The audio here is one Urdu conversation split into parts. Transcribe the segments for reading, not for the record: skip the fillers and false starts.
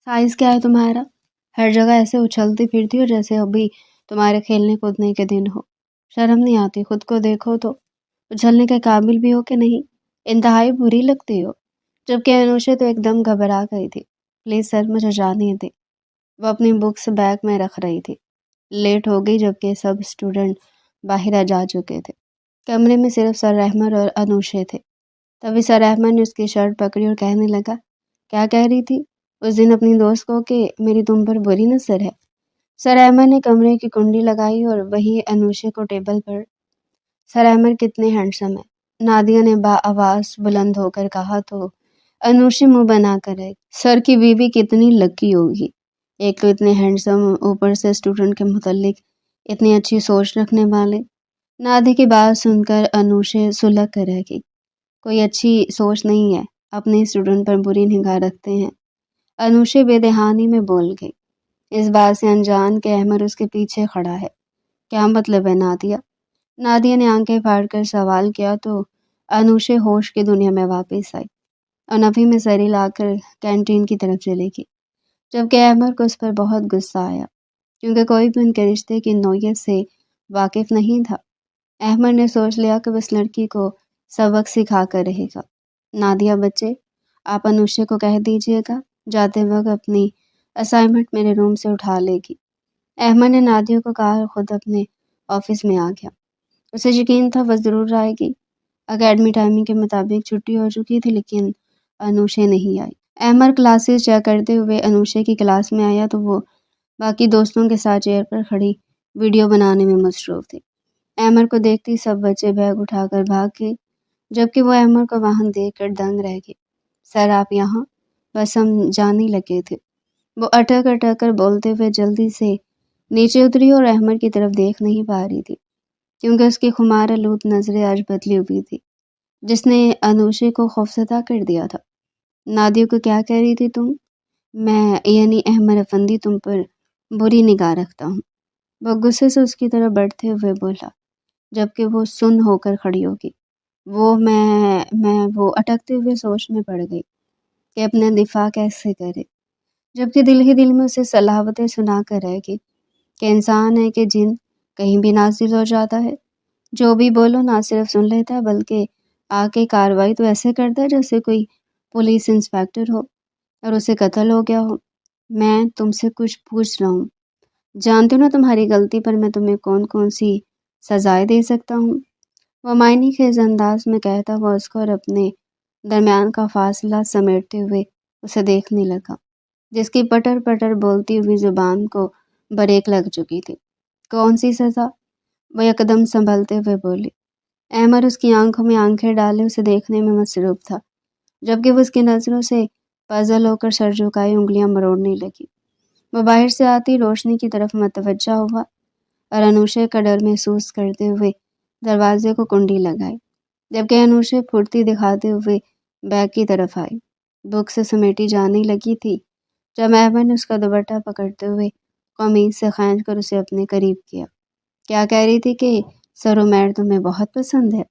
سائز کیا ہے تمہارا؟ ہر جگہ ایسے اچھلتی پھرتی ہو جیسے ابھی تمہارے کھیلنے کودنے کے دن ہو۔ شرم نہیں آتی؟ خود کو دیکھو تو، اچھلنے کے قابل بھی ہو کہ نہیں؟ انتہائی بری لگتی ہو۔ جبکہ انوشے تو ایک دم گھبرا گئی تھی۔ پلیز سر، مجھے جانے دے۔ وہ اپنی بکس بیگ میں رکھ رہی تھی۔ لیٹ ہو گئی جبکہ سب اسٹوڈنٹ باہر آ جا چکے تھے۔ کمرے میں صرف سر احمد اور انوشے تھے۔ تبھی سر احمد نے اس کی شرٹ پکڑی اور کہنے لگا، کیا کہہ رہی تھی اس دن اپنی دوست کو کہ میری تم پر بری نظر ہے؟ سر احمد نے کمرے کی کنڈی لگائی اور وہی انوشے کو ٹیبل پر، سر احمد کتنے ہینڈسم ہے، نادیہ نے آواز بلند ہو کر کہا تو انوشے منہ بنا کر ہے، سر کی بیوی کتنی لکی ہوگی، ایک تو اتنے ہینڈسم، اوپر سے اسٹوڈنٹ کے متعلق اتنی اچھی سوچ رکھنے والے۔ نادی کی بات سن کر انوشے سلگ کر رہ گئی۔ کوئی اچھی سوچ نہیں ہے، اپنے اسٹوڈنٹ پر بری نگاہ رکھتے ہیں، انوشے بے دہانی میں بول گئی۔ اس بات سے انجان کہ احمد اس کے پیچھے کھڑا ہے۔ کیا مطلب ہے نادیہ؟ نادیہ نے آنکھیں پھاڑ کر سوال کیا تو انوشے ہوش کی دنیا میں واپس آئی اور نفی میں سری لا کر کینٹین کی طرف چلے گی، جبکہ احمد کو اس پر بہت غصہ آیا کیونکہ کوئی بھی ان کے رشتے کی نوعیت سے واقف نہیں تھا۔ احمد نے سوچ لیا کہ اس لڑکی کو سبق سکھا کر رہے گا۔ نادیہ بچے، آپ انوشے کو کہہ دیجیے گا جاتے وقت اپنی اسائنمنٹ میرے روم سے اٹھا لے گی۔ احمد نے نادیہ کو کہا اور خود اپنے آفس میں آ گیا۔ اسے یقین تھا وہ ضرور آئے گی۔ اکیڈمی ٹائمنگ کے مطابق چھٹی ہو چکی تھی لیکن انوشے نہیں آئی۔ احمد کلاسز چیک کرتے ہوئے انوشے کی کلاس میں آیا تو وہ باقی دوستوں کے ساتھ چیئر پر کھڑی ویڈیو بنانے میں مصروف تھی۔ احمد کو دیکھتی سب بچے بیگ اٹھا کر بھاگ گئے، جبکہ وہ احمد کو وہاں دیکھ کر دنگ رہ گئے۔ سر آپ یہاں؟ بس ہم جانے لگے تھے، وہ اٹک اٹک کر بولتے ہوئے جلدی سے نیچے اتری اور احمد کی طرف دیکھ نہیں پا رہی تھی کیونکہ اس کی خمار آلود نظریں آج بدلی ہوئی تھی جس نے انوشے کو خوفزدہ کر دیا تھا۔ نادیہ کو کیا کہہ رہی تھی تم؟ میں یعنی احمد افندی تم پر بری نگاہ رکھتا ہوں، وہ غصے سے اس کی طرف بڑھتے ہوئے بولا، جبکہ وہ سن ہو کر کھڑی ہوگی۔ وہ اٹکتے ہوئے سوچ میں پڑ گئی کہ اپنا دفاع کیسے کرے، جبکہ دل ہی دل میں اسے صلاحتیں سنا کر رہ گئی کہ انسان ہے کہ جن کہیں بھی نازل ہو جاتا ہے، جو بھی بولو نہ صرف سن لیتا ہے بلکہ آ کے کارروائی تو ایسے کرتا ہے جیسے کوئی پولیس انسپیکٹر ہو اور اسے قتل ہو گیا ہو۔ میں تم سے کچھ پوچھ رہا ہوں، جانتی ہوں نا تمہاری غلطی پر میں تمہیں کون کون سی سزائیں دے سکتا ہوں؟ وہ معنی خیز انداز میں کہتا ہوا اس کو اور اپنے درمیان کا فاصلہ سمیٹتے ہوئے اسے دیکھنے لگا جس کی پٹر پٹر بولتی ہوئی زبان کو بریک لگ چکی تھی۔ کون سی سزا؟ وہ یکدم سنبھلتے ہوئے بولی۔ احمد اس کی آنکھوں میں آنکھیں ڈالے اسے دیکھنے میں مصروف تھا، جبکہ وہ اس کی نظروں سے پزل ہو کر سر جھکائے انگلیاں مروڑنے لگی۔ وہ باہر سے آتی روشنی کی طرف متوجہ ہوا اور انوشے کا ڈر محسوس کرتے ہوئے دروازے کو کنڈی لگائی، جبکہ انوشے پھرتی دکھاتے ہوئے بیگ کی طرف آئی۔ بک سے سمیٹی جانے لگی تھی جب احمد نے اس کا دوپٹہ پکڑتے ہوئے قمیض سے کھینچ کر اسے اپنے قریب کیا۔ کیا کہہ رہی تھی کہ سرومیر تمہیں بہت پسند ہے،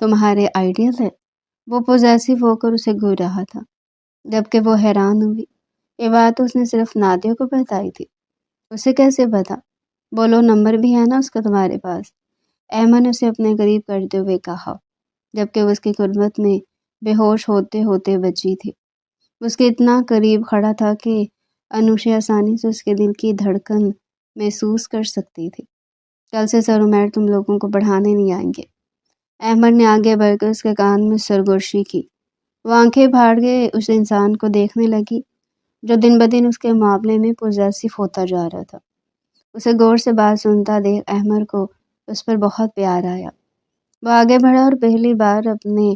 تمہارے آئیڈیل ہے؟ وہ پوزیسو ہو کر اسے گھور رہا تھا، جبکہ وہ حیران ہوئی۔ یہ بات تو اس نے صرف نادیہ کو بتائی تھی، اسے کیسے پتا؟ بولو نمبر بھی ہے نا اس کا تمہارے پاس؟ احمد نے اسے اپنے قریب کرتے ہوئے کہا، جبکہ وہ اس کی قربت میں بے ہوش ہوتے ہوتے بچی تھی۔ اس کے اتنا قریب کھڑا تھا کہ انوشے آسانی سے اس کے دل کی دھڑکن محسوس کر سکتی تھی۔ کل سے سر عمیر تم لوگوں کو پڑھانے نہیں آئیں گے۔ احمد نے آگے بڑھ کر اس کے کان میں سرگوشی کی۔ وہ آنکھیں پھاڑ کے اس انسان کو دیکھنے لگی جو دن بدن اس کے معاملے میں پوزیسو ہوتا جا رہا تھا۔ اسے غور سے بات سنتا دیکھ احمد کو اس پر بہت پیار آیا۔ وہ آگے بڑھا اور پہلی بار اپنے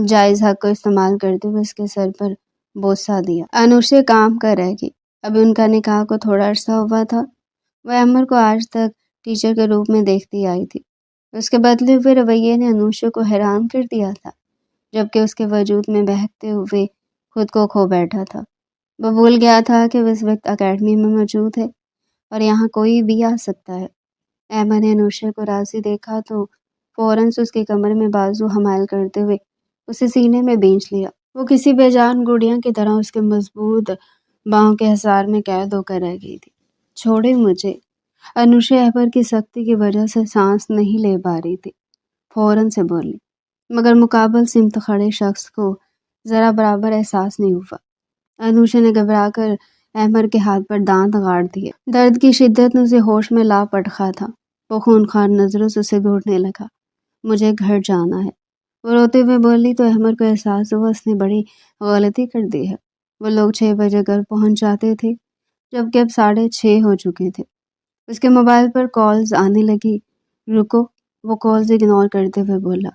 جائز حق کو استعمال کرتے ہوئے اس کے سر پر بوسہ دیا۔ انوشے کام کر رہ گئی۔ ابھی ان کا نکاح کو تھوڑا عرصہ ہوا تھا۔ وہ احمد کو آج تک ٹیچر کے روپ میں دیکھتی آئی تھی۔ اس کے بدلے ہوئے رویے نے انوشے کو حیران کر دیا تھا، جبکہ اس کے وجود میں بہکتے ہوئے خود کو کھو بیٹھا تھا۔ وہ بھول گیا تھا کہ وہ اس وقت اکیڈمی میں موجود ہے اور یہاں کوئی بھی آ سکتا ہے۔ احمد نے انوشے کو راضی دیکھا تو فوراً سے اس کے کمر میں بازو حمائل کرتے ہوئے اسے سینے میں بینچ لیا۔ وہ کسی بے جان گڑیا کی طرح اس کے مضبوط باہوں کے حصار میں قید ہو کر رہ گئی تھی۔ چھوڑے مجھے۔ انوشا احمر کی سختی کی وجہ سے سانس نہیں لے پا رہی تھی، فوراً سے بولی، مگر مقابل سمت کھڑے شخص کو ذرا برابر احساس نہیں ہوا۔ انوشا نے گھبرا کر احمر کے ہاتھ پر دانت گاڑ دیے۔ درد کی شدت نے اسے ہوش میں لا پٹخا تھا۔ وہ خونخوار نظروں سے اسے گھورنے لگا۔ مجھے گھر جانا ہے، وہ روتے ہوئے بولی تو احمر کو احساس ہوا اس نے بڑی غلطی کر دی ہے۔ وہ لوگ 6 بجے گھر پہنچ جاتے تھے جبکہ اب 6:30 ہو چکے تھے۔ اس کے موبائل پر کالز آنے لگی۔ رکو، وہ کالز اگنور کرتے ہوئے بولا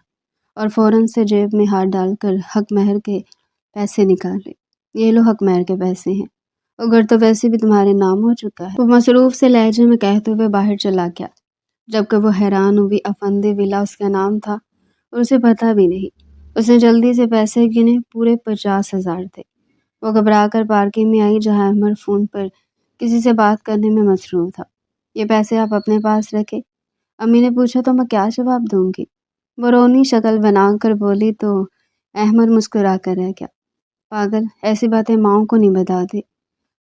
اور فوراً سے جیب میں ہاتھ ڈال کر حق مہر کے پیسے نکالے۔ یہ لو، حق مہر کے پیسے ہیں، اور گھر تو ویسے بھی تمہارے نام ہو چکا ہے، وہ مصروف سے لہجے میں کہتے ہوئے باہر چلا گیا، جبکہ وہ حیران ہوئی۔ افندی ولا اس کا نام تھا اور اسے پتہ بھی نہیں۔ اس نے جلدی سے پیسے گنے، پورے 50,000 تھے۔ وہ گھبرا کر پارکنگ میں آئی جہاں احمر فون پر کسی سے بات کرنے میں مصروف تھا۔ یہ پیسے آپ اپنے پاس رکھے؟ امی نے پوچھا تو میں کیا جواب دوں گی؟ وہ رونی شکل بنا کر بولی تو احمر مسکرا کر رہ گیا۔ پاگل، ایسی باتیں ماؤں کو نہیں بتاتے۔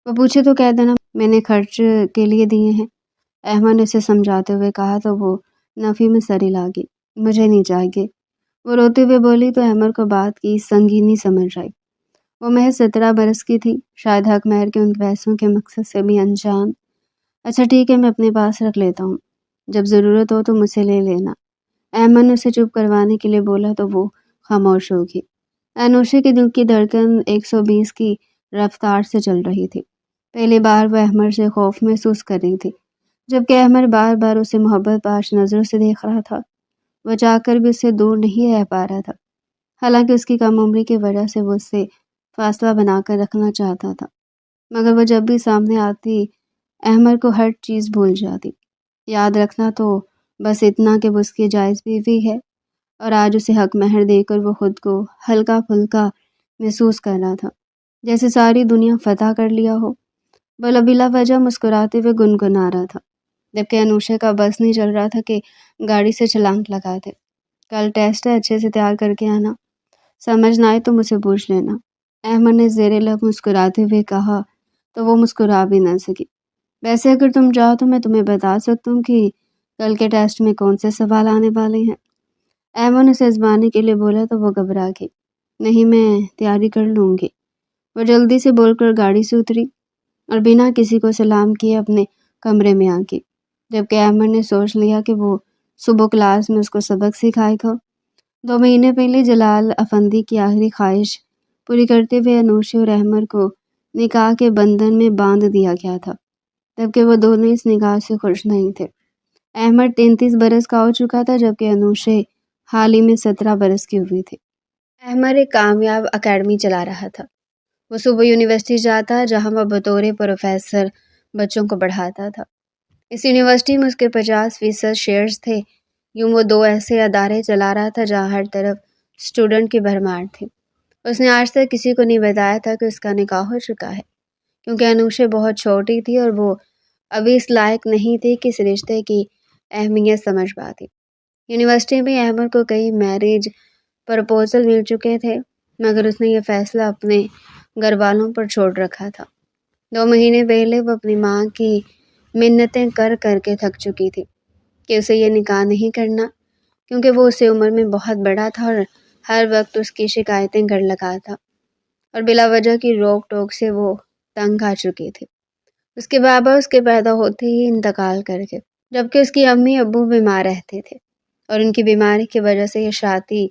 وہ پوچھے تو کہہ دینا میں نے خرچ کے لیے دیے ہیں، احمد نے اسے سمجھاتے ہوئے کہا تو وہ نفی میں سر ہلا گئی۔ مجھے نہیں چاہیے، وہ روتے ہوئے بولی تو احمد کو بات کی سنگینی سمجھ آئی۔ وہ محض 17 برس کی تھی، شاید حق مہر کے ان پیسوں کے مقصد سے بھی انجان۔ اچھا ٹھیک ہے، میں اپنے پاس رکھ لیتا ہوں، جب ضرورت ہو تو مجھ سے لے لینا، احمد نے اسے چپ کروانے کے لیے بولا تو وہ خاموش ہو گئی۔ انوشا کے دل کی دھڑکن 120 کی رفتار سے چل رہی تھی۔ پہلی بار وہ احمد سے خوف محسوس کر رہی تھی، جبکہ احمد بار بار اسے محبت پاش نظروں سے دیکھ رہا تھا۔ وہ چاہ کر بھی اس سے دور نہیں رہ پا رہا تھا، حالانکہ اس کی کم عمری کی وجہ سے وہ اس سے فاصلہ بنا کر رکھنا چاہتا تھا، مگر وہ جب بھی سامنے آتی احمد کو ہر چیز بھول جاتی۔ یاد رکھنا تو بس اتنا کہ وہ اس کی جائز بیوی ہے، اور آج اسے حق مہر دے کر وہ خود کو ہلکا پھلکا محسوس کر رہا تھا، جیسے ساری دنیا فتح کر لیا ہو۔ بلا بلا وجہ مسکراتے ہوئے گنگنا رہا تھا، جبکہ انوشا کا بس نہیں چل رہا تھا کہ گاڑی سے چھلانگ لگا دے۔ کل ٹیسٹ ہے، اچھے سے تیار کر کے آنا، سمجھ نہ آئے تو مجھ سے پوچھ لینا، احمد نے زیر لب مسکراتے ہوئے کہا تو وہ مسکرا بھی نہ سکی۔ ویسے اگر تم چاہو تو میں تمہیں بتا سکتا ہوں کہ کل کے ٹیسٹ میں کون سے سوال آنے والے ہیں، احمد نے اسے آزمانے کے لیے بولا تو وہ گھبرا گئی۔ نہیں، میں تیاری کر لوں گی، وہ جلدی سے بول کر گاڑی سے اتری اور بنا کسی کو سلام کیے اپنے کمرے میں آ گئی، جبکہ احمد نے سوچ لیا کہ وہ صبح کلاس میں اس کو سبق سکھائے گا۔ 2 مہینے پہلے جلال افندی کی آخری خواہش پوری کرتے ہوئے انوشا اور احمد کو نکاح کے بندھن میں باندھ دیا گیا تھا، جبکہ وہ دونوں اس نکاح سے خوش نہیں تھے۔ احمد 33 برس کا ہو چکا تھا، جبکہ انوشا حال ہی میں 17 برس کی ہوئی تھی۔ احمد ایک کامیاب اکیڈمی چلا رہا تھا۔ وہ صبح یونیورسٹی جاتا جہاں وہ بطور پروفیسر بچوں کو پڑھاتا تھا۔ اس یونیورسٹی میں اس کے 50% شیئرز تھے۔ یوں وہ 2 ایسے ادارے چلا رہا تھا جہاں ہر طرف اسٹوڈنٹ کی بھرمار تھی۔ اس نے آج تک کسی کو نہیں بتایا تھا کہ اس کا نکاح ہو چکا ہے، کیونکہ انوشا بہت چھوٹی تھی اور وہ ابھی اس لائق نہیں تھی کہ اس رشتے کی اہمیت سمجھ پاتی۔ یونیورسٹی میں احمد کو کئی میرج پرپوزل مل چکے تھے، مگر اس نے یہ فیصلہ اپنے گھر والوں پر چھوڑ رکھا تھا۔ 2 مہینے پہلے وہ اپنی ماں کی منتیں کر کر کے تھک چکی تھی کہ اسے یہ نکاح نہیں کرنا، کیونکہ وہ اسے عمر میں بہت بڑا تھا اور ہر وقت اس کی شکایتیں گھر لگا تھا، اور بلا وجہ کی روک ٹوک سے وہ تنگ آ چکی تھی۔ اس کے بابا اس کے پیدا ہوتے ہی انتقال کر گئے، جبکہ اس کی امی ابو بیمار رہتے تھے، اور ان کی بیماری کی وجہ سے یہ شادی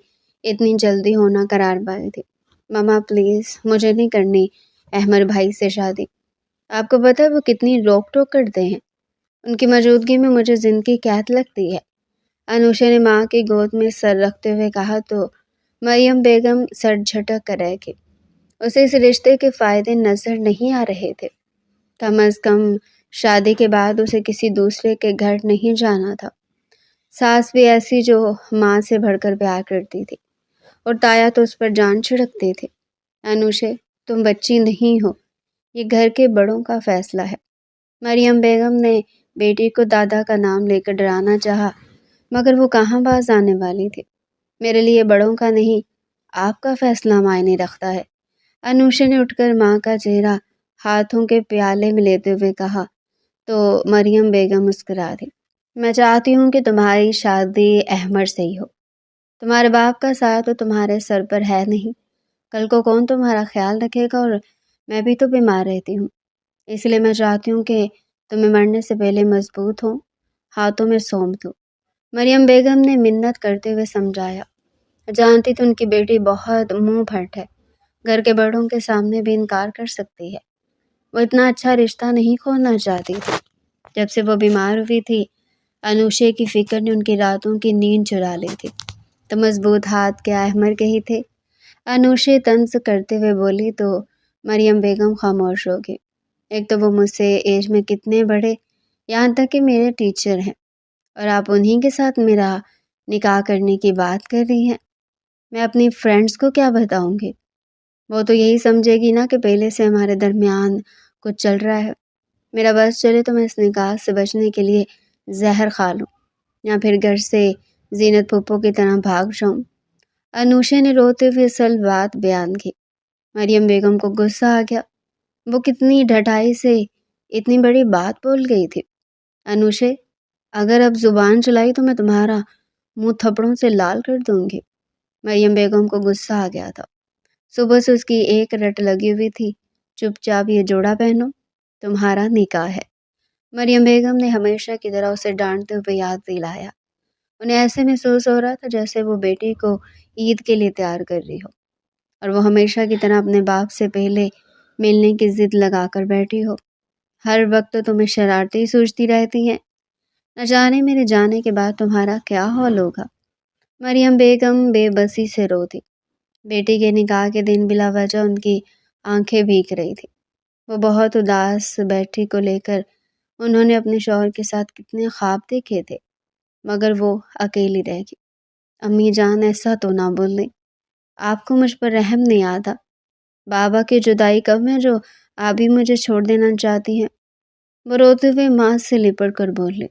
اتنی جلدی ہونا قرار پائی تھی۔ ماما پلیز، مجھے نہیں کرنی احمد بھائی سے شادی، آپ کو پتہ ہے وہ کتنی روک ٹوک کرتے ہیں، ان کی موجودگی میں مجھے زندگی قید لگتی ہے، انوشا نے ماں کی گود میں سر رکھتے ہوئے کہا تو مریم بیگم سر جھٹک کر رہ گئی۔ اسے اس رشتے کے فائدے نظر نہیں آ رہے تھے، کم از کم شادی کے بعد اسے کسی دوسرے کے گھر نہیں جانا تھا۔ ساس بھی ایسی جو ماں سے بڑھ کر پیار کرتی تھی، اور تایا تو اس پر جان چھڑکتے تھے۔ انوشا، تم بچی نہیں ہو، یہ گھر کے بڑوں کا فیصلہ ہے۔ مریم بیگم نے بیٹی کو دادا کا نام لے کر ڈرانا چاہا، مگر وہ کہاں باز آنے والی تھی۔ میرے لیے بڑوں کا نہیں، آپ کا فیصلہ معنی رکھتا ہے۔ انوشا نے اٹھ کر ماں کا چہرہ ہاتھوں کے پیالے میں لیتے ہوئے کہا تو مریم بیگم مسکرا دی۔ میں چاہتی ہوں کہ تمہاری شادی احمد سے ہی ہو۔ تمہارے باپ کا سایہ تو تمہارے سر پر ہے نہیں، کل کو کون تمہارا خیال رکھے گا؟ اور میں بھی تو بیمار رہتی ہوں، اس لیے میں چاہتی ہوں کہ تمہیں مرنے سے پہلے مضبوط ہو، ہاتھوں میں سونپ دو۔ مریم بیگم نے منت کرتے ہوئے سمجھایا۔ جانتی تو ان کی بیٹی بہت منہ پھٹ ہے، گھر کے بڑوں کے سامنے بھی انکار کر سکتی ہے۔ وہ اتنا اچھا رشتہ نہیں کھونا چاہتی تھی۔ جب سے وہ بیمار ہوئی تھی، انوشے کی فکر نے ان کی راتوں کی نیند چرا لی تھی۔ تو مضبوط ہاتھ کیا احمد کے ہی تھے؟ انوشے طنز کرتے ہوئے بولی تو مریم بیگم خاموش ہو گئی۔ ایک تو وہ مجھ سے ایج میں کتنے بڑے، یہاں تک کہ میرے ٹیچر ہیں، اور آپ انہی کے ساتھ میرا نکاح کرنے کی بات کر رہی ہیں۔ میں اپنی فرینڈز کو کیا بتاؤں گی؟ وہ تو یہی سمجھے گی نا کہ پہلے سے ہمارے درمیان کچھ چل رہا ہے۔ میرا بس چلے تو میں اس نکاح سے بچنے کے لیے زہر کھا لوں، یا پھر گھر سے زینت پھپھو کی طرح بھاگ جاؤں۔ انوشے نے روتے ہوئے اصل بات بیان کی۔ مریم بیگم کو غصہ آ گیا۔ وہ کتنی ڈھٹائی سے اتنی بڑی بات بول گئی تھی۔ انوشے، اگر اب زبان چلائی تو میں تمہارا منہ تھپڑوں سے لال کر دوں گی۔ مریم بیگم کو غصہ آ گیا تھا۔ صبح سے اس کی ایک رٹ لگی ہوئی تھی، چپ چاپ یہ جوڑا پہنو، تمہارا نکاح ہے۔ مریم بیگم نے ہمیشہ کی طرح اسے ڈانٹتے ہوئے یاد دلایا۔ انہیں ایسے محسوس ہو رہا تھا جیسے وہ بیٹی کو عید کے لیے تیار کر رہی ہو، اور وہ ہمیشہ کی طرح اپنے باپ سے پہلے ملنے کی ضد لگا کر بیٹھی ہو۔ ہر وقت تو تمہیں شرارتی سوچتی رہتی ہیں، نہ جانے میرے جانے کے بعد تمہارا کیا حال ہوگا۔ مریم بیگم بے بسی سے رو دی۔ بیٹی کے نکاح کے دن بلا وجہ ان کی آنکھیں بھیگ رہی تھی۔ وہ بہت اداس بیٹی کو لے کر انہوں نے اپنے شوہر کے ساتھ کتنے خواب دیکھے تھے، مگر وہ اکیلی رہ گئی۔ امی جان، ایسا تو نہ بول دیں، آپ کو مجھ پر رحم نہیں آتا؟ بابا کی جدائی کم ہے جو آپ بھی مجھے چھوڑ دینا چاہتی ہیں؟ وہ روتے ہوئے ماں سے لپٹ کر بولی۔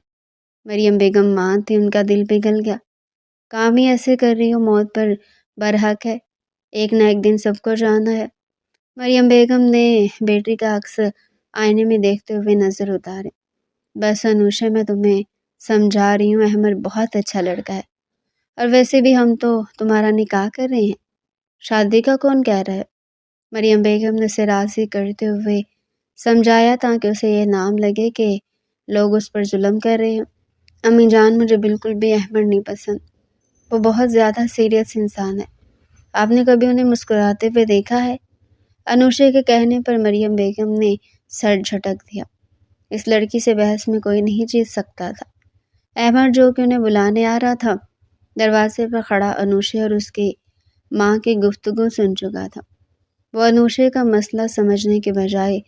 مریم بیگم ماں تھی، ان کا دل پگھل گیا۔ کام ہی ایسے کر رہی ہو، موت پر برحق ہے، ایک نہ ایک دن سب کو جانا ہے۔ مریم بیگم نے بیٹی کا عکس آئینے میں دیکھتے ہوئے نظر اتارے۔ بس انوشا، میں تمہیں سمجھا رہی ہوں، احمد بہت اچھا لڑکا ہے، اور ویسے بھی ہم تو تمہارا نکاح کر رہے ہیں، شادی کا کون کہہ رہا ہے؟ مریم بیگم نے اسے راضی کرتے ہوئے سمجھایا تاکہ اسے یہ نام لگے کہ لوگ اس پر ظلم کر رہے ہیں۔ امی جان، مجھے بالکل بھی احمد نہیں پسند، وہ بہت زیادہ سیریس انسان ہے۔ آپ نے کبھی انہیں مسکراتے ہوئے دیکھا ہے؟ انوشے کے کہنے پر مریم بیگم نے سر جھٹک دیا۔ اس لڑکی سے بحث میں کوئی نہیں جیت سکتا تھا۔ احمد، جو کہ انہیں بلانے آ رہا تھا، دروازے پر کھڑا انوشے اور اس کی ماں کی گفتگو سن چکا تھا۔ وہ انوشے کا مسئلہ سمجھنے کے بجائے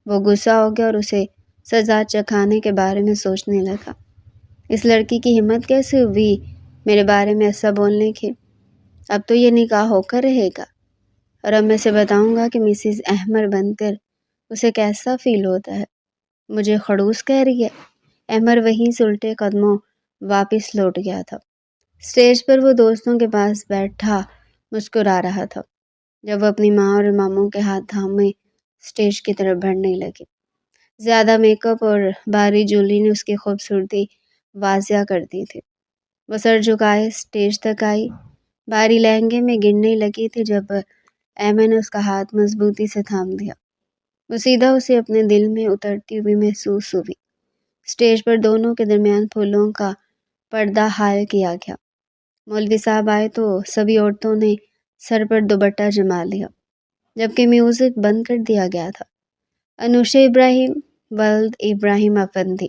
وہ غصہ ہو گیا اور اسے سزا چکھانے کے بارے میں سوچنے لگا۔ اس لڑکی کی ہمت کیسے ہوئی میرے بارے میں ایسا بولنے کی؟ اب تو یہ نکاح ہو کر رہے گا، اور اب میں اسے بتاؤں گا کہ مسز احمد بن کر اسے کیسا فیل ہوتا ہے۔ مجھے خڑوس کہہ رہی ہے؟ احمد وہیں سے الٹے قدموں واپس لوٹ گیا تھا۔ اسٹیج پر وہ دوستوں کے پاس بیٹھا مسکرا رہا تھا جب وہ اپنی ماں اور ماموں کے ہاتھ تھامے اسٹیج کی طرف بڑھنے لگی۔ زیادہ میک اپ اور بھاری جولی نے اس کی خوبصورتی واضح کر دی تھی۔ وہ سر جھکائے اسٹیج تک آئی، بھاری لہنگے میں گرنے لگی تھی جب احمد نے اس کا ہاتھ مضبوطی سے تھام دیا۔ وہ سیدھا اسے اپنے دل میں اترتی ہوئی محسوس ہوئی۔ اسٹیج پر دونوں کے درمیان پھولوں کا پردہ حائل کیا گیا۔ مولوی صاحب آئے تو سبھی عورتوں نے سر پر دوپٹہ جما لیا، جبکہ میوزک بند کر دیا گیا تھا۔ انوشے ابراہیم ولد ابراہیم افندی،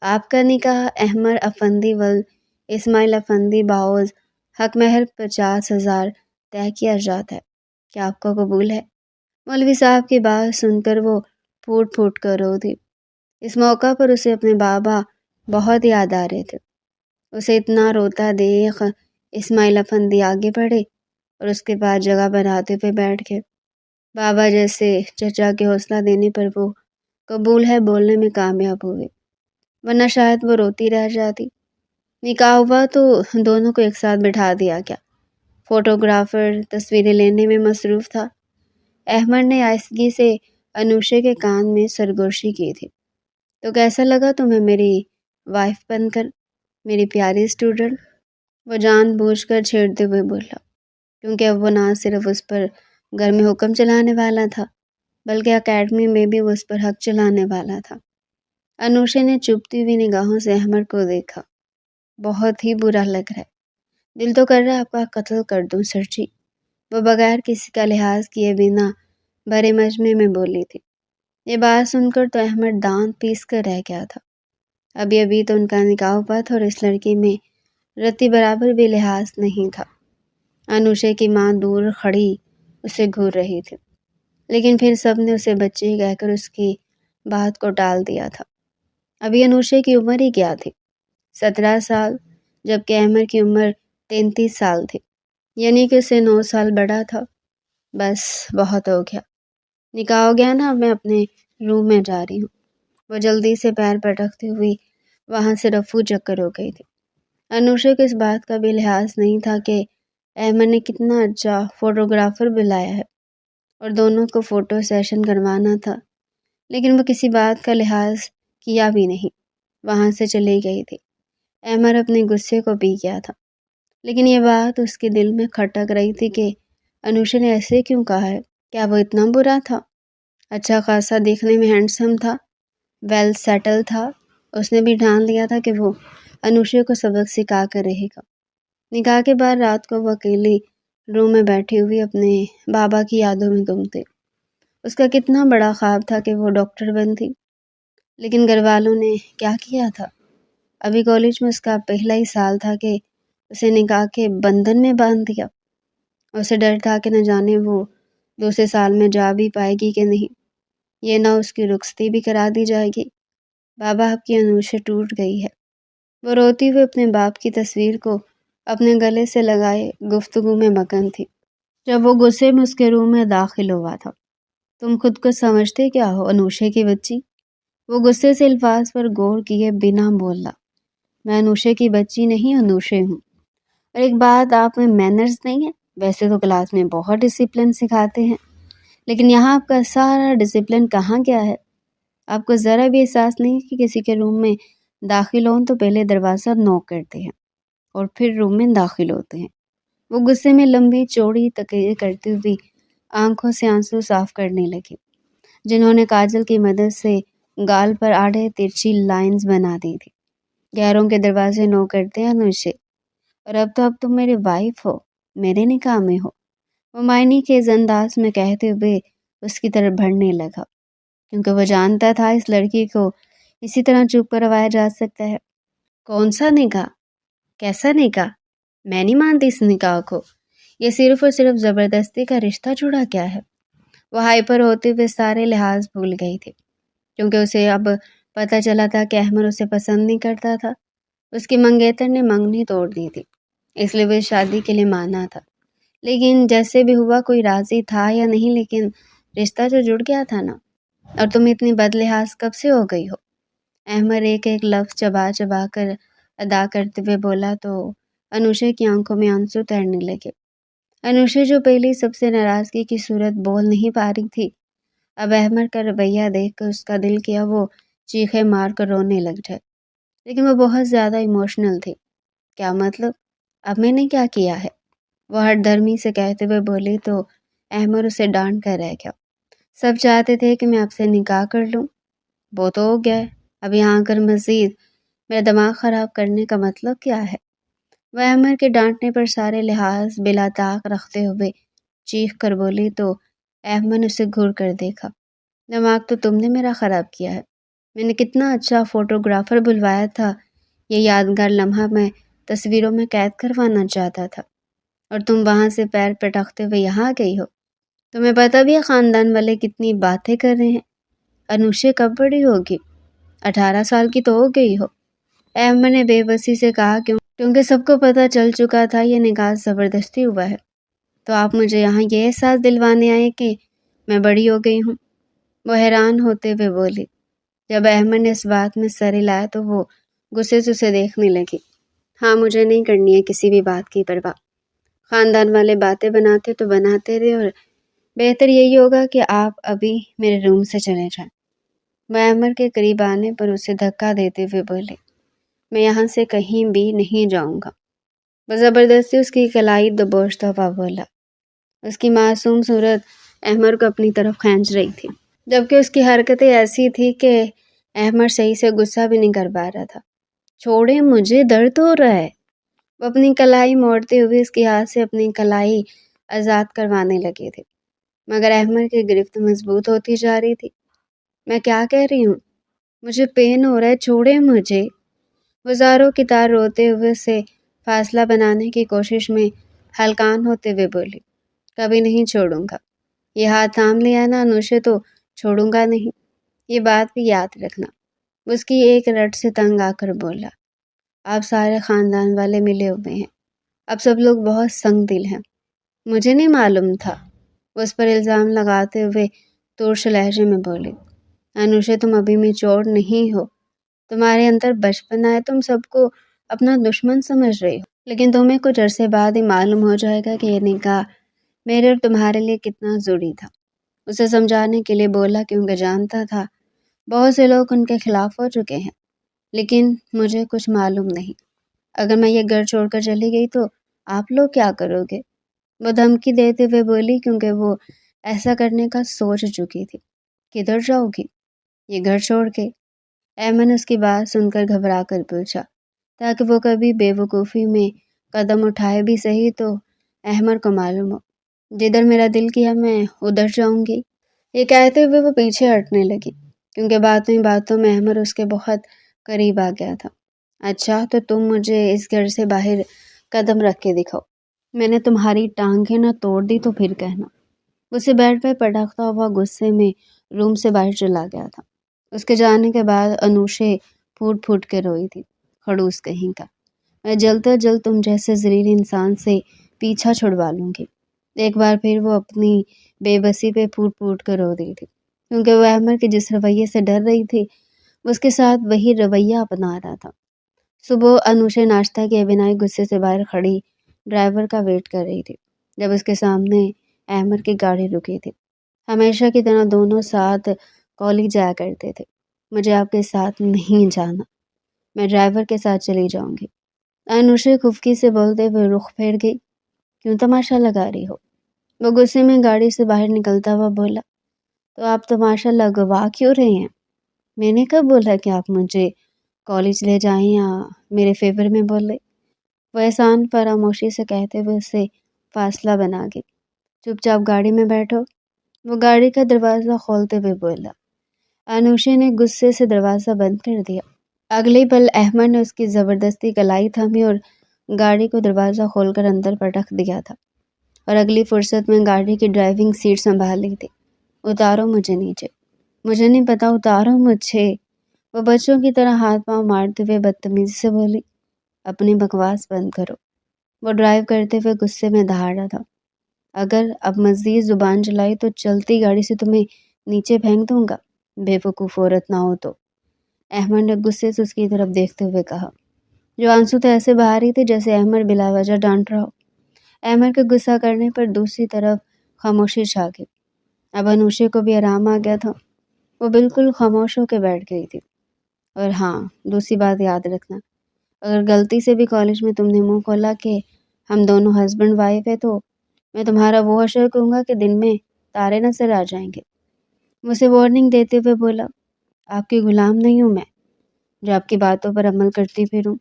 آپ کا نکاح احمد افندی ولد اسماعیل افندی باؤز حق مہر 50,000 طے کیا جاتا ہے، کیا آپ کو قبول ہے؟ مولوی صاحب کی بات سن کر وہ پھوٹ پھوٹ کر رو دی۔ اس موقع پر اسے اپنے بابا بہت یاد آ رہے تھے۔ اسے اتنا روتا دیکھ اسماعیل افندی آگے بڑھے اور اس کے پاس جگہ بناتے ہوئے بیٹھ گئے۔ بابا جیسے چچا کے حوصلہ دینے پر وہ قبول ہے بولنے میں کامیاب ہوئے، ورنہ شاید وہ روتی رہ جاتی۔ نکاح ہوا تو دونوں کو ایک ساتھ بٹھا دیا گیا۔ فوٹوگرافر تصویریں لینے میں مصروف تھا۔ احمد نے آہستگی سے انوشے کے کان میں سرگوشی کی تھی۔ تو کیسا لگا تمہیں میری وائف بن کر، میری پیاری اسٹوڈنٹ؟ وہ جان بوجھ کر چھیڑتے ہوئے بولا، کیونکہ اب وہ نہ صرف اس پر گھر میں حکم چلانے والا تھا بلکہ اکیڈمی میں بھی وہ اس پر حق چلانے والا تھا۔ انوشے نے چبھتی ہوئی نگاہوں سے احمد کو دیکھا۔ بہت ہی برا لگ رہا ہے، دل تو کر رہا ہے آپ کا قتل کر دوں سر جی، وہ بغیر کسی کا لحاظ کیے بنا بھرے مجمع میں بولی تھی۔ یہ بات سن کر تو احمد دانت پیس کر رہ گیا تھا۔ ابھی تو ان کا نکاح ہوا تھا اور اس لڑکی میں رتی برابر بھی لحاظ نہیں تھا۔ انوشے کی ماں دور کھڑی اسے گھور رہی تھی، لیکن پھر سب نے اسے بچی کہہ کر اس کی بات کو ٹال دیا تھا۔ ابھی انوشے کی عمر ہی کیا تھی، 17 سال، جبکہ احمد کی عمر 33 سال تھی، یعنی کہ اسے 9 سال بڑا تھا۔ بس بہت ہو گیا، نکاح ہو گیا نا، اب میں اپنے روم میں جا رہی ہوں۔ وہ جلدی سے پیر پٹکتی ہوئی وہاں سے رفو چکر ہو گئی تھی۔ انوشے کو اس بات کا بھی لحاظ نہیں تھا کہ احمد نے کتنا اچھا فوٹوگرافر بلایا ہے اور دونوں کو فوٹو سیشن کروانا تھا، لیکن وہ کسی بات کا لحاظ کیا بھی نہیں، وہاں سے چلی گئی تھی۔ احمد اپنے غصے کو پی گیا تھا، لیکن یہ بات اس کے دل میں کھٹک رہی تھی کہ انوشے نے ایسے کیوں کہا ہے؟ کیا وہ اتنا برا تھا؟ اچھا خاصا دیکھنے میں ہینڈسم تھا، ویل سیٹل تھا، اس نے بھی ٹھان لیا تھا کہ وہ انوشے کو سبق سکھا کر رہے گا۔ نکاح کے بعد رات کو وہ اکیلی روم میں بیٹھی ہوئی اپنے بابا کی یادوں میں گم تھی۔ اس کا کتنا بڑا خواب تھا کہ وہ ڈاکٹر بنتی، لیکن گھر والوں نے کیا کیا تھا؟ ابھی کالج میں اس کا پہلا ہی سال تھا کہ اسے نکاح کے بندھن میں باندھ دیا۔ اسے ڈر تھا کہ نہ جانے وہ دوسرے سال میں جا بھی پائے گی کہ نہیں، یہ نہ اس کی رخصتی بھی کرا دی جائے گی۔ بابا آپ کی انوشے ٹوٹ گئی ہے۔ وہ روتی ہوئے اپنے باپ کی تصویر کو اپنے گلے سے لگائے گفتگو میں مگن تھی، جب وہ غصے میں اس کے روم میں داخل ہوا تھا۔ تم خود کو سمجھتے کیا ہو انوشے کی بچی؟ وہ غصے سے الفاظ پر غور کیے بنا بولا۔ میں انوشے کی بچی نہیں، انوشے ہوں۔ اور ایک بات، آپ میں مینرز نہیں ہے؟ ویسے تو کلاس میں بہت ڈسپلن سکھاتے ہیں، لیکن یہاں آپ کا سارا ڈسپلن کہاں گیا ہے؟ آپ کو ذرا بھی احساس نہیں کہ کسی کے روم میں داخل ہوں تو پہلے دروازہ نوک کرتے ہیں اور پھر روم میں داخل ہوتے ہیں۔ وہ غصے میں لمبی چوڑی تقریر کرتی ہوئی آنکھوں سے آنسو صاف کرنے لگی، جنہوں نے کاجل کی مدد سے گال پر آڑے ترچھی لائنز بنا دی تھی۔ غیروں کے دروازے نوک کرتے ہیں انوشے، اور اب تم میری وائف ہو، میرے نکاح میں ہو، وہ معنی کے انداز میں کہتے ہوئے اس کی طرف بڑھنے لگا، کیونکہ وہ جانتا تھا اس لڑکی کو اسی طرح چپ کروایا جا سکتا ہے۔ کون سا نکاح؟ کیسا نکاح؟ میں نہیں مانتی اس نکاح کو، یہ صرف اور صرف زبردستی کا رشتہ جڑا کیا ہے؟ وہ ہائپر ہوتے ہوئے سارے لحاظ بھول گئی تھی، کیونکہ اسے اب پتہ چلا تھا کہ احمد اسے پسند نہیں کرتا تھا۔ اس کی منگیتر نے منگنی توڑ دی تھی، اس لیے وہ شادی کے لیے مانا تھا، لیکن جیسے بھی ہوا کوئی راضی تھا یا نہیں، لیکن رشتہ جو جڑ گیا تھا نا۔ اور تم اتنی بد لحاظ کب سے ہو گئی ہو؟ احمد ایک ایک لفظ چبا چبا کر ادا کرتے ہوئے بولا تو انوشے کی آنکھوں میں آنسو تیرنے لگے۔ انوشے جو پہلی سب سے ناراضگی کی صورت بول نہیں پا رہی تھی، اب احمد کا رویہ دیکھ کر اس کا دل کیا وہ چیخے مار کر رونے لگ جائے، لیکن وہ بہت زیادہ ایموشنل تھی۔ کیا مطلب؟ اب میں نے کیا کیا ہے؟ وہ ہٹ درمی سے کہتے ہوئے بولی تو احمد اسے ڈانٹ کر رہ گیا۔ سب چاہتے تھے کہ میں آپ سے نکاح کر لوں، وہ تو ہو گیا ہے، اب یہاں آ کر مزید میرا دماغ خراب کرنے کا مطلب کیا ہے؟ وہ احمد کے ڈانٹنے پر سارے لحاظ بلا طاق رکھتے ہوئے چیخ کر بولی تو احمد نے اسے گھور کر دیکھا۔ دماغ تو تم نے میرا خراب کیا ہے، میں نے کتنا اچھا فوٹوگرافر بلوایا تھا، یہ یادگار لمحہ میں تصویروں میں قید کروانا چاہتا تھا، اور تم وہاں سے پیر پٹکتے ہوئے یہاں آ گئی ہو۔ تمہیں پتہ بھی ہے خاندان والے کتنی باتیں کر رہے ہیں؟ انوشے کب بڑی ہوگی؟ 18 سال کی تو ہو گئی ہو، احمد نے بے بسی سے کہا، کیونکہ سب کو پتہ چل چکا تھا یہ نکاح زبردستی ہوا ہے۔ تو آپ مجھے یہاں یہ احساس دلوانے آئے کہ میں بڑی ہو گئی ہوں؟ وہ حیران ہوتے ہوئے بولی۔ جب احمد نے اس بات میں سر ہلایا تو وہ غصے سے اسے دیکھنے لگی۔ ہاں، مجھے نہیں کرنی ہے کسی بھی بات کی پرواہ، خاندان والے باتیں بناتے تو بناتے رہے، اور بہتر یہی ہوگا کہ آپ ابھی میرے روم سے چلے جائیں۔ میں احمد کے قریب آنے پر اسے دھکا دیتے ہوئے بولی، میں یہاں سے کہیں بھی نہیں جاؤں گا۔ وہ زبردستی اس کی کلائی دبوچتا ہوا بولا۔ اس کی معصوم صورت احمد کو اپنی طرف کھینچ رہی تھی، جبکہ اس کی حرکتیں ایسی تھی کہ احمد صحیح سے غصہ بھی نہیں کر پا رہا تھا۔ چھوڑے، مجھے درد ہو رہا ہے۔ وہ اپنی کلائی موڑتے ہوئے اس کے ہاتھ سے اپنی کلائی آزاد کروانے لگے تھے، مگر احمد کی گرفت مضبوط ہوتی جا رہی تھی۔ میں کیا کہہ رہی ہوں؟ مجھے پین ہو رہا ہے، چھوڑے مجھے۔ وہ زاروں کی طرح روتے ہوئے اسے فاصلہ بنانے کی کوشش میں ہلکان ہوتے ہوئے بولی، کبھی نہیں چھوڑوں گا۔ یہ ہاتھ تھام لیا نا انوشے تو چھوڑوں گا نہیں، یہ بات بھی یاد رکھنا۔ اس کی ایک رٹ سے تنگ آ کر بولا، آپ سارے خاندان والے ملے ہوئے ہیں، اب سب لوگ بہت سنگ دل ہیں۔ مجھے نہیں معلوم تھا۔ وہ اس پر الزام لگاتے ہوئے ترش لہجے میں بولی، انوشے تم ابھی میں چور نہیں ہو، تمہارے اندر بچپن ہے، تم سب کو اپنا دشمن سمجھ رہی ہو، لیکن تمہیں کچھ عرصے بعد ہی معلوم ہو جائے گا کہ یہ نکاح میرے اور تمہارے لیے کتنا ضروری تھا۔ اسے سمجھانے کے لیے بولا کیونکہ جانتا تھا بہت سے لوگ ان کے خلاف ہو چکے ہیں، لیکن مجھے کچھ معلوم نہیں۔ اگر میں یہ گھر چھوڑ کر چلی گئی تو آپ لوگ کیا کرو گے؟ وہ دھمکی دیتے ہوئے بولی کیونکہ وہ ایسا کرنے کا سوچ چکی تھی۔ کدھر جاؤ گی؟ یہ گھر چھوڑ کے؟ ایمن اس کی بات سن کر گھبرا کر پوچھا، تاکہ وہ کبھی بے وقوفی میں قدم اٹھائے بھی صحیح تو احمد کو معلوم ہو، جدھر میرا دل کیا میں ادھر جاؤں گی۔ یہ کہتے ہوئے وہ پیچھے ہٹنے لگی، کیونکہ باتوں ہی باتوں میں احمد اس کے بہت قریب آ گیا تھا۔ اچھا تو تم مجھے اس گھر سے باہر قدم رکھ کے دکھاؤ، میں نے تمہاری ٹانگیں نہ توڑ دی تو پھر کہنا۔ اسے بیڈ پہ پٹکتا ہوا غصے میں روم سے باہر چلا گیا تھا۔ اس کے جانے کے بعد انوشے پھوٹ پھوٹ کے روئی تھی، خڑوس کہیں کا۔ میں جلد از جلد تم جیسے ذلیل انسان سے پیچھا چھڑوا لوں گی۔ ایک بار پھر وہ اپنی بے بسی پہ پھوٹ پھوٹ کر رو دی تھی، کیونکہ وہ احمد کے جس رویے سے ڈر رہی تھی اس کے ساتھ وہی رویہ اپنا رہا تھا۔ صبح انوشے ناشتہ کیے بنا ہی غصے سے باہر کھڑی ڈرائیور کا ویٹ کر رہی تھی، جب اس کے سامنے احمد کی گاڑی رکی تھی۔ ہمیشہ کی طرح دونوں ساتھ کالج جایا کرتے تھے۔ مجھے آپ کے ساتھ نہیں جانا، میں ڈرائیور کے ساتھ چلی جاؤں گی، انوشے خفکی سے بولتے ہوئے رخ پھیر گئی۔ کیوں تماشا لگا رہی ہو؟ وہ غصے میں گاڑی سے باہر نکلتا ہوا بولا، تو آپ تماشا لگوا کیوں رہے ہیں؟ میں نے کب بولا کہ آپ مجھے کالج لے جائیں یا میرے فیور میں بولے؟ وہ احسان فراموشی سے کہتے ہوئے اسے فاصلہ بنا گئی۔ چپ چاپ گاڑی میں بیٹھو، وہ گاڑی کا دروازہ کھولتے ہوئے بولا۔ انوشے نے غصے سے دروازہ بند کر دیا۔ اگلے پل احمد نے اس کی زبردستی کلائی تھامی اور گاڑی کو دروازہ کھول کر اندر پٹک دیا تھا، اور اگلی فرصت میں گاڑی کی ڈرائیونگ سیٹ سنبھال لی تھی۔ اتارو مجھے نیچے، مجھے نہیں پتا، اتارو مجھے۔ وہ بچوں کی طرح ہاتھ پاؤں مارتے ہوئے بدتمیزی سے بولی، اپنی بکواس بند کرو۔ وہ ڈرائیو کرتے ہوئے غصے میں دہاڑا تھا، اگر اب مزید زبان چلائی تو چلتی گاڑی سے تمہیں نیچے پھینک دوں گا، بے وقوف عورت نہ ہو تو۔ احمد نے غصے سے اس کی طرف دیکھتے ہوئے کہا، جو آنسو تو ایسے بہا رہی تھی جیسے احمد بلا وجہ ڈانٹ رہا ہو۔ احمد کے غصہ کرنے پر دوسری طرف خاموشی چھا گئی۔ اب انوشے کو بھی آرام آ گیا تھا، وہ بالکل خاموش ہو کے بیٹھ گئی تھی۔ اور ہاں، دوسری بات یاد رکھنا، اگر غلطی سے بھی کالج میں تم نے منہ کھولا کہ ہم دونوں ہسبینڈ وائف ہیں تو میں تمہارا وہ حشر کہوں گا کہ دن میں تارے نظر آ جائیں گے۔ مجھے وارننگ دیتے ہوئے بولا، آپ کی غلام نہیں ہوں میں جو آپ کی باتوں پر عمل کرتی پھروں۔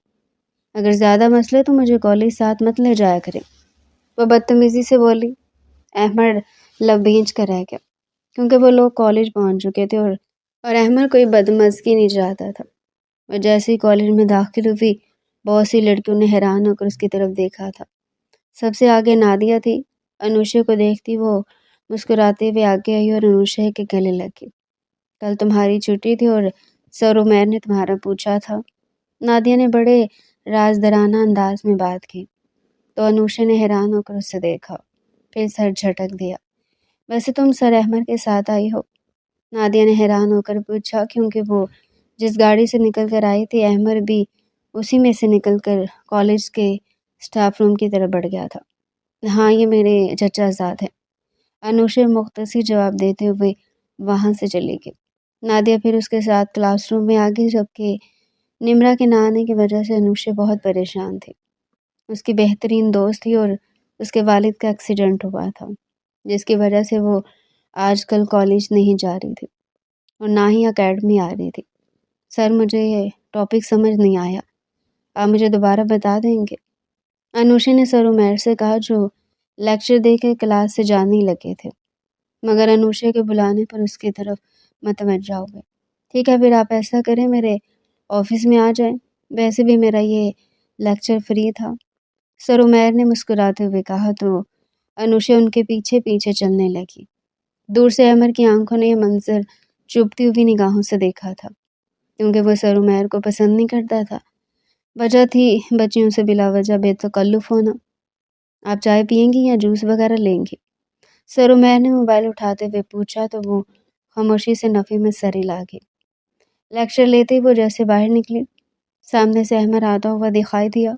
اگر زیادہ مسئلے تو مجھے کالج ساتھ مت لے جایا کرے۔ وہ بدتمیزی سے بولی۔ احمد لب بھینچ کر رہ گیا، کیونکہ وہ لوگ کالج پہنچ چکے تھے اور احمد کوئی بدمزگی نہیں چاہتا تھا۔ وہ جیسے ہی کالج میں داخل ہوئی، بہت سی لڑکیوں نے حیران ہو کر اس کی طرف دیکھا تھا۔ سب سے آگے نادیہ تھی۔ انوشے کو دیکھتی وہ مسکراتے ہوئے آگے آئی اور انوشے کے گلے لگی۔ کل تمہاری چھٹی تھی اور سر عمیر نے تمہارا پوچھا تھا۔ نادیہ نے بڑے رازدارانہ انداز میں بات کی، تو انوشے نے حیران ہو کر اسے دیکھا، پھر سر جھٹک دیا۔ ویسے تم سر احمد کے ساتھ آئی ہو؟ نادیہ نے حیران ہو کر پوچھا، کیونکہ وہ جس گاڑی سے نکل کر آئی تھی احمد بھی اسی میں سے نکل کر کالج کے اسٹاف روم کی طرف بڑھ گیا تھا۔ ہاں، یہ میرے چچا زاد ہیں، انوشے مختصر جواب دیتے ہوئے وہاں سے چلی گئی۔ نادیہ پھر اس کے ساتھ کلاس روم میں آ گئی، جبکہ نمرا کے نہ آنے کی وجہ سے انوشے بہت پریشان تھی۔ اس کی بہترین دوست تھی اور اس کے والد کا ایکسیڈنٹ ہوا تھا، جس کی وجہ سے وہ آج کل کالج نہیں جا رہی تھی اور نہ ہی اکیڈمی آ رہی تھی۔ سر، مجھے یہ ٹاپک سمجھ نہیں آیا، آپ مجھے دوبارہ بتا دیں گے؟ انوشے نے سر عمیر سے کہا، جو لیکچر دے کے کلاس سے جانے لگے تھے، مگر انوشے کے بلانے پر اس کی طرف متوجہ ہو گئے۔ ٹھیک ہے، پھر آپ ایسا کریں، میرے آفس میں آ جائیں، ویسے بھی میرا یہ لیکچر فری تھا۔ سر عمیر نے مسکراتے ہوئے کہا تو انوشے ان کے پیچھے پیچھے چلنے لگی۔ دور سے عمر کی آنکھوں نے یہ منظر چبھتی ہوئی نگاہوں سے دیکھا تھا، کیونکہ وہ سر عمیر کو پسند نہیں کرتا تھا۔ وجہ تھی بچیوں سے بلا وجہ بے تکلف ہونا۔ آپ چائے پئیں گی یا جوس وغیرہ لیں گی؟ سر عمیر نے موبائل اٹھاتے ہوئے پوچھا تو وہ خاموشی سے نفی میں سر ہلا گئی۔ لیکچر لیتے ہی وہ جیسے باہر نکلی، سامنے سے احمد آتا ہوا دکھائی دیا،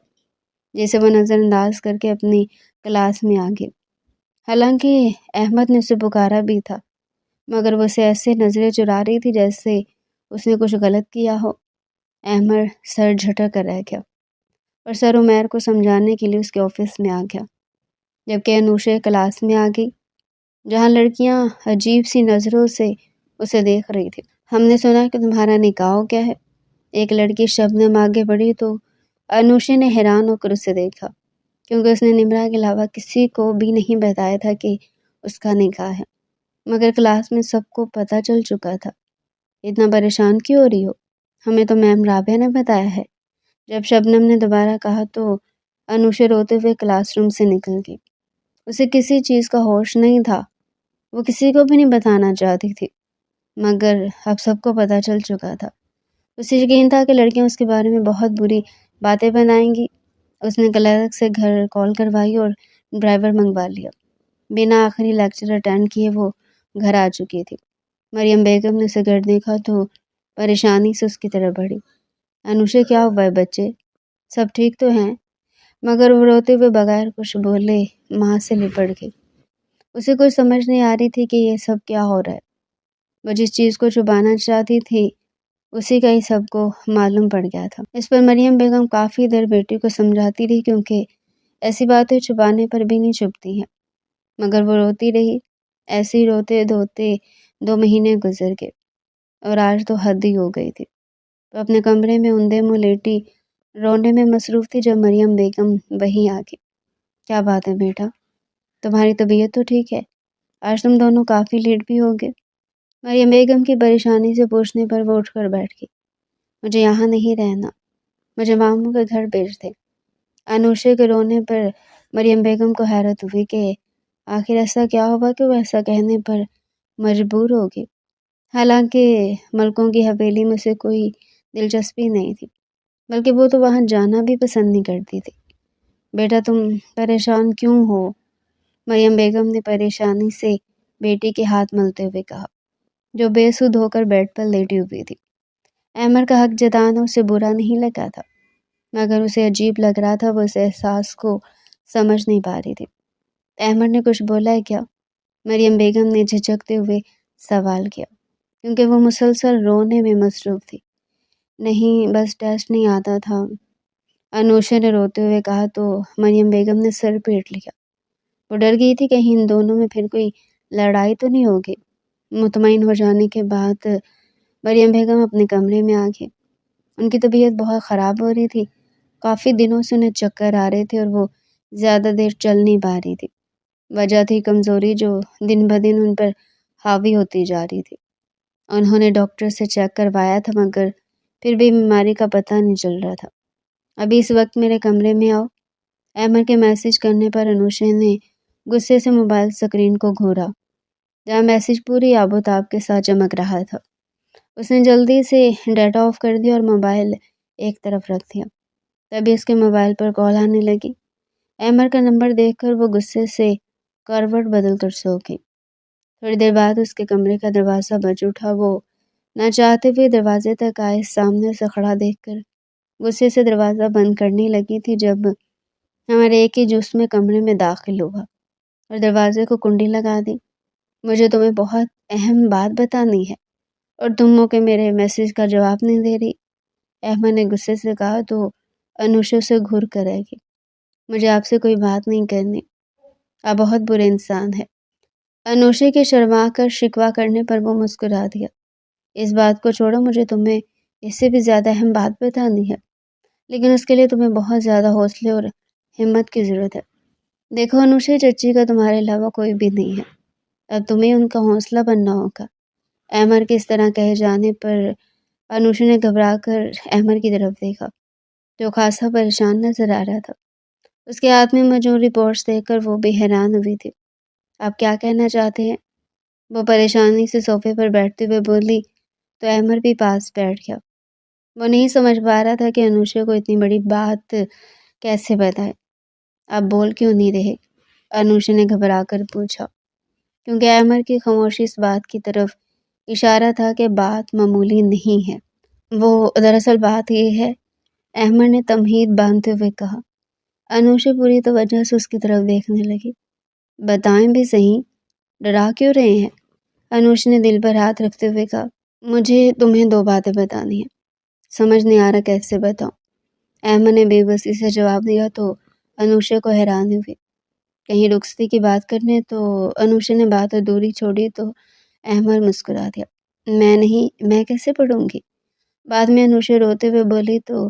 جسے وہ نظر انداز کر کے اپنی کلاس میں آ گئی۔ حالانکہ احمد نے اسے پکارا بھی تھا، مگر وہ اسے ایسے نظریں چرا رہی تھی جیسے اس نے کچھ غلط کیا ہو۔ احمد سر جھٹک کر رہ گیا اور سر عمیر کو سمجھانے کے لیے اس کے آفس میں آ گیا، جبکہ انوشے کلاس میں آ گئی، جہاں لڑکیاں عجیب سی نظروں سے اسے دیکھ رہی تھی۔ ہم نے سنا کہ تمہارا نکاح ہو گیا ہے، ایک لڑکی شبنم آگے بڑھی تو انوشے نے حیران ہو کر اسے دیکھا، کیونکہ اس نے نمرا کے علاوہ کسی کو بھی نہیں بتایا تھا کہ اس کا نکاح ہے، مگر کلاس میں سب کو پتہ چل چکا تھا۔ اتنا پریشان کیوں ہو رہی ہو؟ ہمیں تو میم رابعہ نے بتایا ہے۔ جب شبنم نے دوبارہ کہا تو انوشے روتے ہوئے کلاس روم سے نکل گئی۔ اسے کسی چیز کا ہوش نہیں تھا، وہ کسی کو بھی نہیں بتانا چاہتی تھی، مگر اب سب کو پتہ چل چکا تھا۔ اسے یقین تھا کہ لڑکیاں اس کے بارے میں بہت بری باتیں بنائیں گی۔ اس نے کلرک سے گھر کال کروائی اور ڈرائیور منگوا لیا۔ بنا آخری لیکچر اٹینڈ کیے وہ گھر آ چکی تھی۔ مریم بیگم نے اسے گھر دیکھا تو پریشانی سے اس کی طرف بڑھی۔ انوشے، کیا ہوا ہے بچے؟ سب ٹھیک تو ہیں؟ مگر وہ روتے ہوئے بغیر کچھ بولے ماں سے لپٹ گئی۔ اسے کچھ سمجھ نہیں آ رہی تھی کہ یہ سب کیا ہو رہا ہے۔ وہ جس چیز کو چھپانا چاہتی تھی اسی کا ہی سب کو معلوم پڑ گیا تھا۔ اس پر مریم بیگم کافی دیر بیٹی کو سمجھاتی رہی، کیونکہ ایسی باتیں چھپانے پر بھی نہیں چھپتی ہیں، مگر وہ روتی رہی۔ ایسے ہی روتے دھوتے 2 مہینے گزر گئے اور آج تو حد ہی ہو گئی تھی۔ وہ اپنے کمرے میں اوندے منہ لیٹی رونے میں مصروف تھی جب مریم بیگم وہیں آ گئی۔ کیا بات ہے بیٹا، تمہاری طبیعت تو ٹھیک ہے؟ آج تم دونوں کافی لیٹ بھی ہو گئے۔ مریم بیگم کی پریشانی سے پوچھنے پر وہ اٹھ کر بیٹھ گئی۔ مجھے یہاں نہیں رہنا، مجھے ماموں کے گھر بھیج دے۔ انوشے کے رونے پر مریم بیگم کو حیرت ہوئی کہ آخر ایسا کیا ہوا کہ وہ ایسا کہنے پر مجبور ہو گئی۔ حالانکہ ملکوں کی حویلی میں اسے کوئی دلچسپی نہیں تھی، بلکہ وہ تو وہاں جانا بھی پسند نہیں کرتی تھی۔ بیٹا، تم پریشان کیوں ہو؟ مریم بیگم نے پریشانی سے بیٹی کے ہاتھ ملتے ہوئے کہا، جو بے سود ہو کر بیڈ پر لیٹی ہوئی تھی۔ احمد کا حق جتانا اسے برا نہیں لگا تھا، مگر اسے عجیب لگ رہا تھا، وہ اس احساس کو سمجھ نہیں پا رہی تھی۔ احمد نے کچھ بولا ہے کیا؟ مریم بیگم نے جھجکتے ہوئے سوال کیا، کیونکہ وہ مسلسل رونے میں مصروف تھی۔ نہیں، بس ٹیسٹ نہیں آتا تھا، انوشے نے روتے ہوئے کہا تو مریم بیگم نے سر پیٹ لیا۔ وہ ڈر گئی تھی کہیں ان دونوں میں پھر کوئی لڑائی تو نہیں ہوگی۔ مطمئن ہو جانے کے بعد مریم بیگم اپنے کمرے میں آ گئی۔ ان کی طبیعت بہت خراب ہو رہی تھی، کافی دنوں سے انہیں چکر آ رہے تھے اور وہ زیادہ دیر چل نہیں پا رہی تھی۔ وجہ تھی کمزوری جو دن بدن ان پر حاوی ہوتی جا رہی تھی۔ انہوں نے ڈاکٹر سے چیک کروایا تھا، مگر پھر بھی بیماری کا پتہ نہیں چل رہا تھا۔ ابھی اس وقت میرے کمرے میں آؤ۔ احمد کے میسج کرنے پر انوشے نے غصے سے موبائل اسکرین کو گھورا، جہاں میسج پوری آب و تاب کے ساتھ چمک رہا تھا۔ اس نے جلدی سے ڈیٹا آف کر دیا اور موبائل ایک طرف رکھ دیا۔ تبھی اس کے موبائل پر کال آنے لگی۔ احمد کا نمبر دیکھ کر وہ غصے سے کروٹ بدل کر سو گئی۔ تھوڑی دیر بعد اس کے کمرے کا دروازہ بج اٹھا۔ وہ نہ چاہتے ہوئے دروازے تک آئے، سامنے سے کھڑا دیکھ کر غصے سے دروازہ بند کرنے لگی تھی جب ہمارے ایک ہی جس میں کمرے میں داخل ہوا اور دروازے کو کنڈی لگا دی۔ مجھے تمہیں بہت اہم بات بتانی ہے اور تم ہو کہ میرے میسج کا جواب نہیں دے رہی۔ احمد نے غصے سے کہا تو انوشا سے گھور کر رہ گئی۔ مجھے آپ سے کوئی بات نہیں کرنی، آپ بہت برے انسان ہیں۔ انوشا کے شرما کر شکوہ کرنے پر وہ مسکرا دیا۔ اس بات کو چھوڑو، مجھے تمہیں اس سے بھی زیادہ اہم بات بتانی ہے، لیکن اس کے لیے تمہیں بہت زیادہ حوصلے اور ہمت کی ضرورت ہے۔ دیکھو انوشا، چچی کا تمہارے علاوہ کوئی بھی نہیں ہے، اب تمہیں ان کا حوصلہ بننا ہوگا۔ احمد کے اس طرح کہے جانے پر انوشا نے گھبرا کر احمد کی طرف دیکھا، جو خاصا پریشان نظر آ رہا تھا۔ اس کے ہاتھ میں موجود رپورٹس دیکھ کر وہ بھی حیران ہوئی تھی۔ آپ کیا کہنا چاہتے ہیں؟ وہ پریشانی سے صوفے پر بیٹھتے ہوئے بولی تو احمد بھی پاس بیٹھ گیا۔ وہ نہیں سمجھ پا رہا تھا کہ انوشا کو اتنی بڑی بات کیسے بتائے۔ آپ بول کیوں نہیں رہے؟ انوشا نے گھبرا کر پوچھا، کیونکہ احمد کی خاموشی اس بات کی طرف اشارہ تھا کہ بات معمولی نہیں ہے۔ وہ دراصل بات یہ ہے، احمد نے تمہید باندھتے ہوئے کہا۔ انوشا پوری توجہ سے اس کی طرف دیکھنے لگی۔ بتائیں بھی صحیح، ڈرا کیوں رہے ہیں؟ انوشا نے دل پر ہاتھ رکھتے ہوئے کہا، مجھے تمہیں 2 باتیں بتانی ہیں، سمجھ نہیں آ رہا کیسے بتاؤں۔ احمد نے بے بسی سے جواب دیا تو انوشا کو حیرانی ہوئی۔ کہیں رخصتی کی بات کرنے تو انوشا نے بات ادھوری چھوڑی تو احمد مسکرا دیا۔ میں نہیں، میں کیسے پڑھوں گی؟ بعد میں انوشا روتے ہوئے بولی تو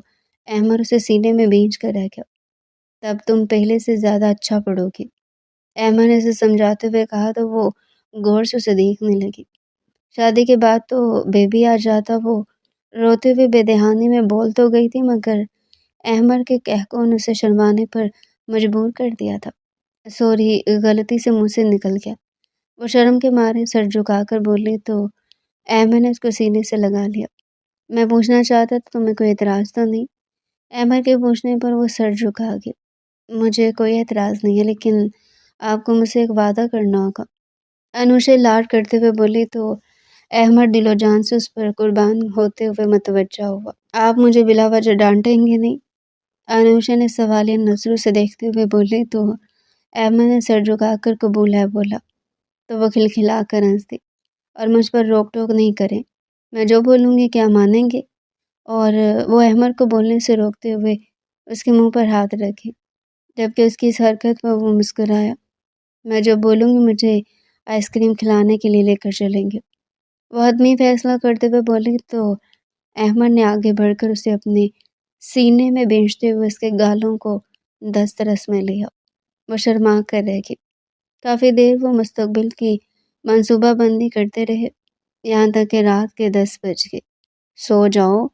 احمد اسے سینے میں بھینچ کر رہ گیا۔ تب تم پہلے سے زیادہ اچھا پڑھو گی، احمد نے اسے سمجھاتے ہوئے کہا تو وہ غور سے اسے دیکھنے لگی۔ شادی کے بعد تو بیبی آ جاتا، وہ روتے ہوئے بے دہانی میں بول تو گئی تھی، مگر احمد کے کہکوں نے اسے شرمانے پر مجبور کر دیا تھا۔ سوری، غلطی سے منہ سے نکل گیا۔ وہ شرم کے مارے سر جھکا کر بولی تو احمد نے اس کو سینے سے لگا لیا۔ میں پوچھنا چاہتا تو تمہیں کوئی اعتراض تو نہیں؟ احمد کے پوچھنے پر وہ سر جھکا گئی۔ مجھے کوئی اعتراض نہیں ہے، لیکن آپ کو مجھ سے ایک وعدہ کرنا ہوگا، انوشا لاڈ کرتے ہوئے بولی تو احمد دل و جان سے اس پر قربان ہوتے ہوئے متوجہ ہوا۔ آپ مجھے بلا وجہ ڈانٹیں گے نہیں؟ انوشا نے سوالیہ نظروں سے دیکھتے ہوئے بولی تو احمد نے سر جھکا کر قبول ہے بولا تو وہ کھلکھلا کر ہنس دی۔ اور مجھ پر روک ٹوک نہیں کریں، میں جو بولوں گی کیا مانیں گے؟ اور وہ احمد کو بولنے سے روکتے ہوئے اس کے منہ پر ہاتھ رکھے، جبکہ اس کی اس حرکت پر وہ مسکرایا۔ میں جو بولوں گی مجھے آئس کریم کھلانے کے لیے لے کر چلیں گے، وہ حتمی فیصلہ کرتے ہوئے بولی تو احمد نے آگے بڑھ کر اسے اپنے سینے میں بھینچتے ہوئے اس کے گالوں کو دسترس میں لیا۔ وہ شرما کر رہ گئی۔ کافی دیر وہ مستقبل کی منصوبہ بندی کرتے رہے، یہاں تک کہ رات کے 10 بج گئے۔ سو جاؤ،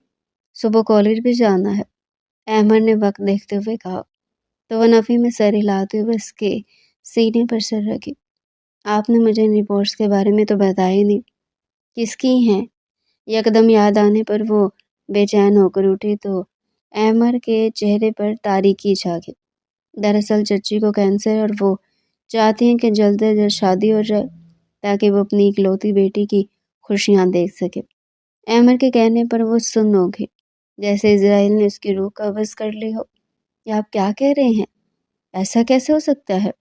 صبح کالج بھی جانا ہے، احمد نے وقت دیکھتے ہوئے کہا تو وہ نفی میں سر ہلاتے ہوئے اس کے سینے پر سر رکھی۔ آپ نے مجھے ان رپورٹس کے بارے میں تو بتایا ہی نہیں، کس کی ہیں؟ یکدم یاد آنے پر وہ بے چین ہو کر اٹھی تو احمد کے چہرے پر تاریکی چھا گئی۔ دراصل چچی کو کینسر ہے اور وہ چاہتی ہیں کہ جلد از جلد شادی ہو جائے تاکہ وہ اپنی اکلوتی بیٹی کی خوشیاں دیکھ سکے۔ احمد کے کہنے پر وہ سن ہو گئی، جیسے اسرائیل نے اس کی روح قبض کر لی ہو۔ یہ آپ کیا کہہ رہے ہیں؟ ایسا کیسے ہو سکتا ہے؟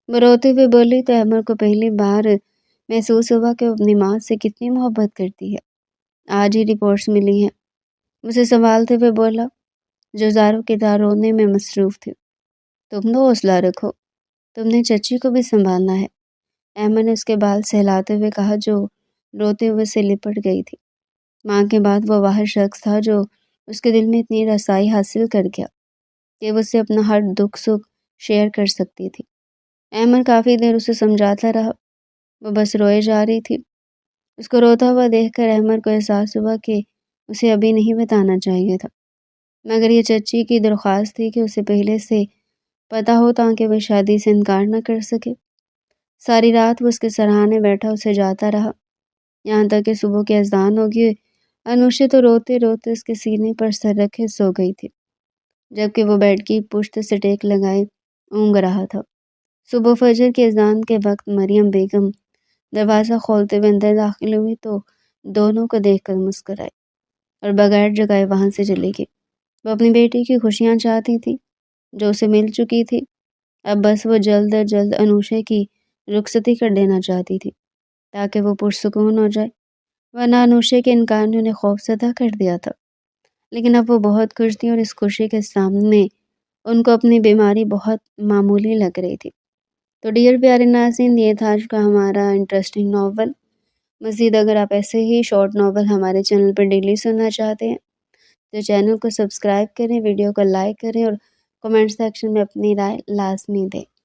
وہ روتے ہوئے بولی تو احمد کو پہلی بار محسوس ہوا کہ وہ اپنی ماں سے کتنی محبت کرتی ہے۔ آج ہی رپورٹس ملی ہیں، اسے سنبھالتے ہوئے بولا، جو زاروں کے دار رونے میں مصروف تھی۔ تم تو حوصلہ رکھو، تم نے چچی کو بھی سنبھالنا ہے، احمد نے اس کے بال سہلاتے ہوئے کہا، جو روتے ہوئے سے لپٹ گئی تھی۔ ماں کے بعد وہ واحد شخص تھا جو اس کے دل میں اتنی رسائی حاصل کر گیا کہ وہ اسے اپنا ہر دکھ سکھ شیئر کر سکتی تھی۔ احمد کافی دیر اسے سمجھاتا رہا، وہ بس روئے جا رہی تھی۔ اس کو روتا ہوا دیکھ کر احمد کو احساس ہوا کہ اسے ابھی نہیں بتانا چاہیے تھا، مگر یہ چچی کی درخواست تھی کہ اسے پہلے سے پتہ ہو تاکہ وہ شادی سے انکار نہ کر سکے۔ ساری رات وہ اس کے سرہانے بیٹھا اسے جاتا رہا، یہاں تک کہ صبح کے اذان ہو گئے۔ انوشا تو روتے روتے اس کے سینے پر سر رکھے سو گئی تھی، جبکہ وہ بیڈ کی پشت سے ٹیک لگائے اونگ رہا تھا۔ صبح فجر کے اذان کے وقت مریم بیگم دروازہ کھولتے ہوئے اندر داخل ہوئی تو دونوں کو دیکھ کر مسکرائی اور بغیر جگائے وہاں سے چلی گئی۔ وہ اپنی بیٹی کی خوشیاں چاہتی تھی جو اسے مل چکی تھی، اب بس وہ جلد از جلد انوشا کی رخصتی کر دینا چاہتی تھی۔ تاکہ وہ پرسکون ہو جائے، ورنہ انوشے کے انکار نے انہیں خوف زدہ کر دیا تھا۔ لیکن اب وہ بہت خوش تھی اور اس خوشی کے سامنے ان کو اپنی بیماری بہت معمولی لگ رہی تھی۔ تو ڈیئر پیارے ناظرین، یہ تھا آج کا ہمارا انٹرسٹنگ ناول۔ مزید اگر آپ ایسے ہی شارٹ ناول ہمارے چینل پر ڈیلی سننا چاہتے ہیں تو چینل کو سبسکرائب کریں، ویڈیو کو لائک کریں اور کمنٹ سیکشن میں اپنی رائے لازمی دیں۔